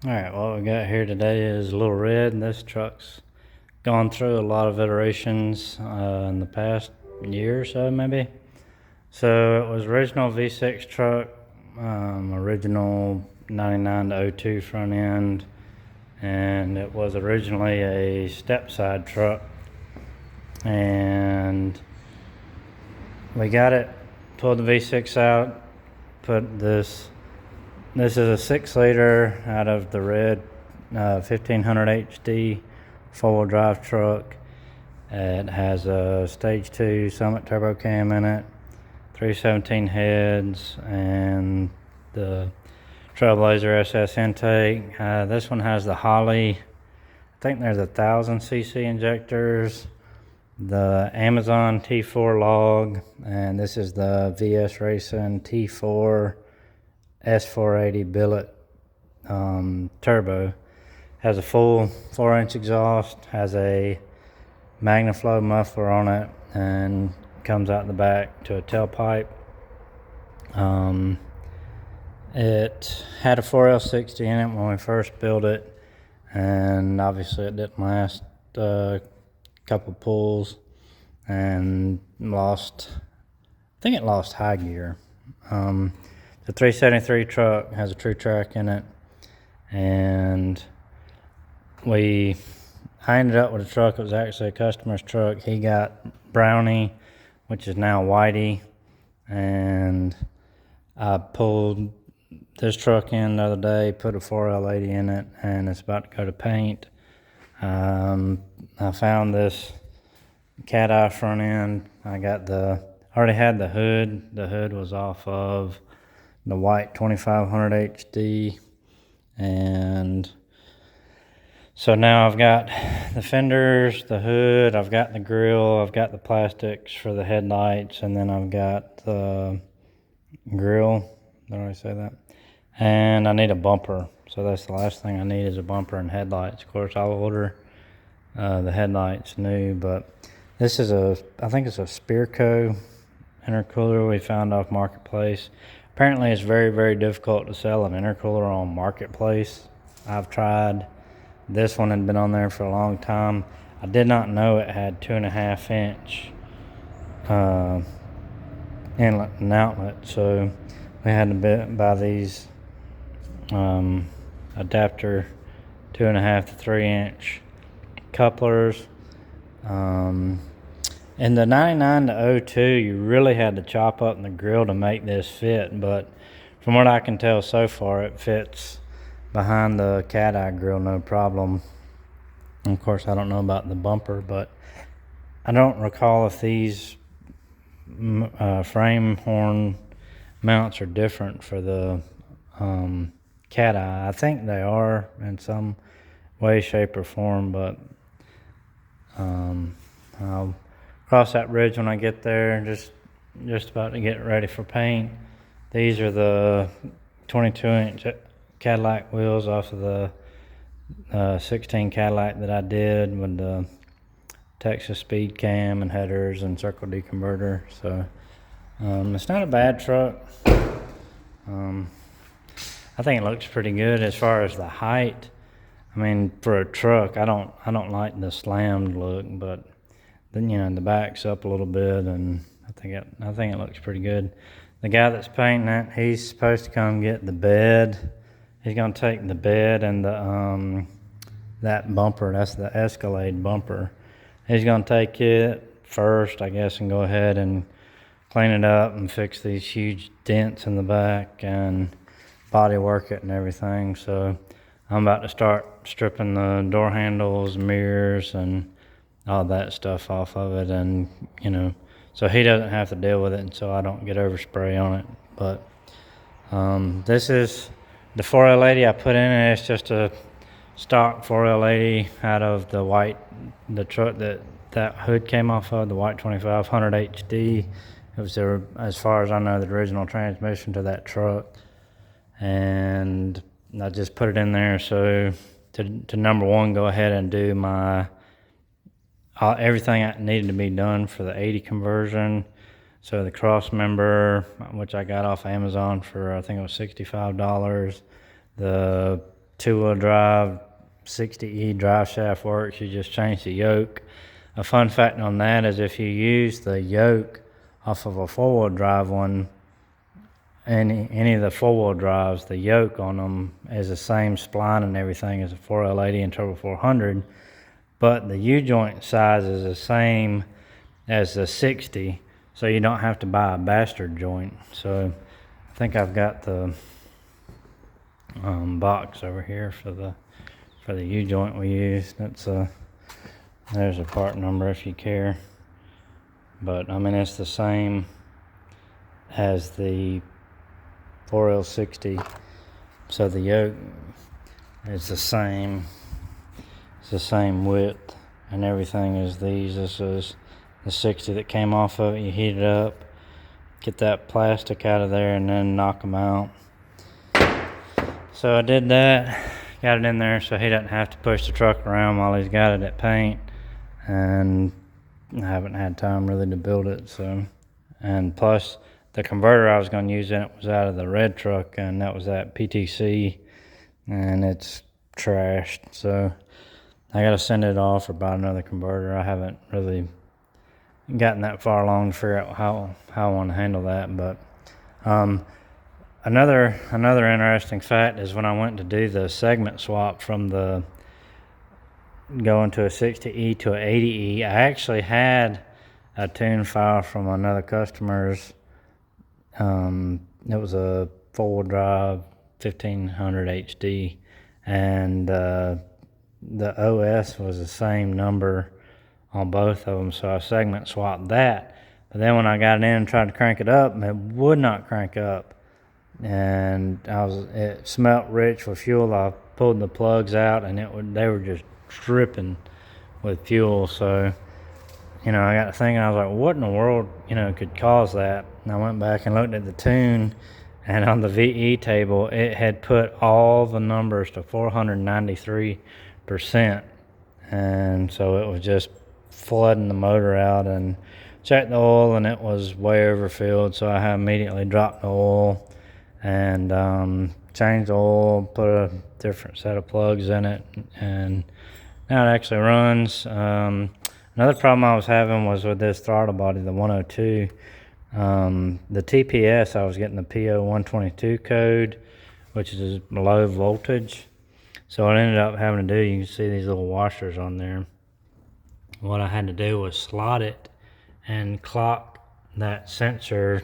Alright, what we got here today is a little red, and this truck's gone through a lot of iterations in the past year or so, maybe. So it was original V6 truck, original 99 to 02 front end, and it was originally a step side truck. And we got it, pulled the V6 out, put this is a 6-liter out of the red 1500 HD four-wheel drive truck. It has a stage 2 Summit turbo cam in it, 317 heads, and the Trailblazer SS intake. This one has the Holley, I think there's 1000cc injectors, the Amazon T4 log, and this is the VS Racing T4 S480 billet turbo. Has a full 4-inch exhaust, has a MagnaFlow muffler on it, and comes out the back to a tailpipe. It had a 4L60 in it when we first built it, and obviously it didn't last a couple pulls and lost, I think it lost high gear. The 373 truck has a true track in it, and I ended up with a truck that was actually a customer's truck. He got Brownie, which is now Whitey, and I pulled this truck in the other day, put a 4L80 in it, and it's about to go to paint. I found this cat eye front end. I already had the hood. The hood was off of the white 2500 HD, and so now I've got the fenders, the hood, I've got the grill, I've got the plastics for the headlights, and then I've got the grill. Did I say that? And I need a bumper. So that's the last thing I need is a bumper and headlights. Of course, I'll order the headlights new, but this is I think it's a Spearco intercooler we found off Marketplace. Apparently it's very, very difficult to sell an intercooler on Marketplace. I've tried. This one had been on there for a long time. I did not know it had 2.5-inch inlet and outlet, so we had to buy these adapter 2.5 to 3-inch couplers. In the 99 to 02, you really had to chop up the grill to make this fit, but from what I can tell so far, it fits behind the cat eye grill no problem. And of course, I don't know about the bumper, but I don't recall if these frame horn mounts are different for the cat eye. I think they are in some way, shape, or form, but I'll cross that bridge when I get there. Just about to get ready for paint. These are the 22-inch Cadillac wheels off of the 16 Cadillac that I did with the Texas speed cam and headers and circle D converter. So it's not a bad truck. I think it looks pretty good as far as the height. I mean, for a truck, I don't like the slammed look, but then the back's up a little bit, and I think it looks pretty good. The guy that's painting it, he's supposed to come get the bed. He's gonna take the bed and the that bumper. That's the Escalade bumper. He's gonna take it first, I guess, and go ahead and clean it up and fix these huge dents in the back and body work it and everything. So I'm about to start stripping the door handles, mirrors, and all that stuff off of it, and so he doesn't have to deal with it, and so I don't get overspray on it. But this is the 4L80 I put in it. It's just a stock 4L80 out of the truck that hood came off of, the white 2500 HD. It was as far as I know, the original transmission to that truck, and I just put it in there so to number one, go ahead and do everything that needed to be done for the 80 conversion. So the cross member, which I got off Amazon for I think it was $65. The two-wheel drive 60E drive shaft works. You just change the yoke. A fun fact on that is if you use the yoke off of a four-wheel drive one, any of the four-wheel drives, the yoke on them is the same spline and everything as a 4L80 and Turbo 400, but the U-joint size is the same as the 60, so you don't have to buy a bastard joint. So I think I've got the box over here for the U-joint we use. There's a part number if you care, but I mean it's the same as the 4L60, so the yoke is the same. It's the same width and everything as these. This is the 60 that came off of it. You heat it up, get that plastic out of there, and then knock them out. So I did that, got it in there so he doesn't have to push the truck around while he's got it at paint, and I haven't had time really to build it. So, and plus the converter I was going to use in it was out of the red truck, and that was at PTC, and it's trashed. So I got to send it off or buy another converter. I haven't really gotten that far along to figure out how I want to handle that. But another interesting fact is when I went to do the segment swap from the going to a 60E to an 80E, I actually had a tune file from another customer's. It was a four-wheel drive 1500 HD, and the OS was the same number on both of them, so I segment swapped that. But then when I got it in and tried to crank it up, it would not crank up, and it smelled rich with fuel. I pulled the plugs out, and they were just dripping with fuel. So I got to thinking, I was like, what in the world, could cause that? And I went back and looked at the tune, and on the VE table, it had put all the numbers to 493%. And so it was just flooding the motor out, and checked the oil, and it was way overfilled. So I immediately dropped the oil and changed the oil, put a different set of plugs in it, and now it actually runs. Another problem I was having was with this throttle body, the 102. The TPS, I was getting the PO 122 code, which is low voltage. So what I ended up having to do, you can see these little washers on there. What I had to do was slot it and clock that sensor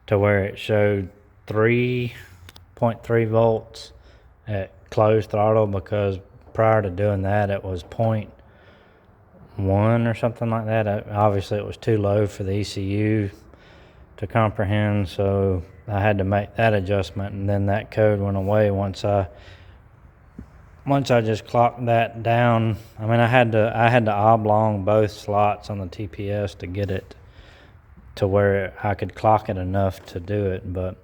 to where it showed 3.3 volts at closed throttle, because prior to doing that it was 0.1 or something like that. Obviously it was too low for the ECU to comprehend, so I had to make that adjustment, and then that code went away once I just clocked that down. I mean, I had to oblong both slots on the TPS to get it to where I could clock it enough to do it. But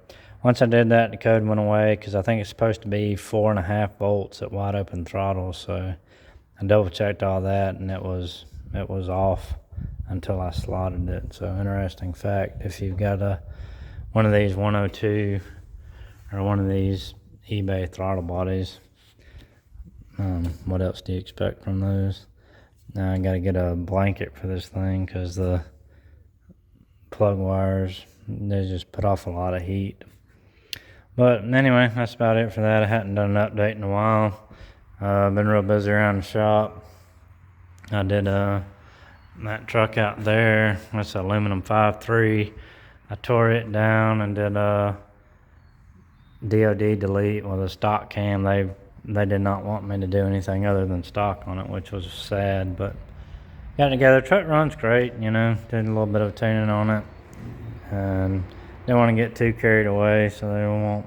once I did that, the code went away, because I think it's supposed to be 4.5 volts at wide open throttle. So I double checked all that, and it was off until I slotted it. So interesting fact, if you've got one of these 102 or one of these eBay throttle bodies, what else do you expect from those? Now I got to get a blanket for this thing, because the plug wires, they just put off a lot of heat. But anyway, that's about it for that. I hadn't done an update in a while. I've been real busy around the shop. I did that truck out there, that's aluminum 5.3. I tore it down and did a DOD delete with a stock cam. They did not want me to do anything other than stock on it, which was sad, but got it together. Truck runs great, did a little bit of tuning on it, and didn't want to get too carried away, so they won't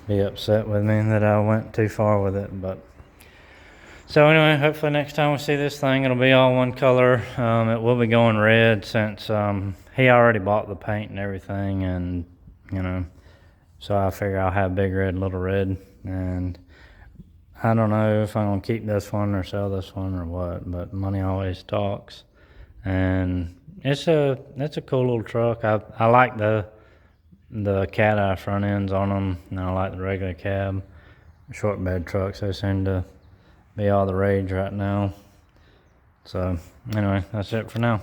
be upset with me that I went too far with it. But so anyway, hopefully next time we see this thing, it'll be all one color. It will be going red, since he already bought the paint and everything, and so I figure I'll have big red, little red. And I don't know if I'm gonna keep this one or sell this one or what, but money always talks. And it's a cool little truck. I like the cat eye front ends on them, and I like the regular cab. short bed trucks. They seem to be all the rage right now. So anyway, that's it for now.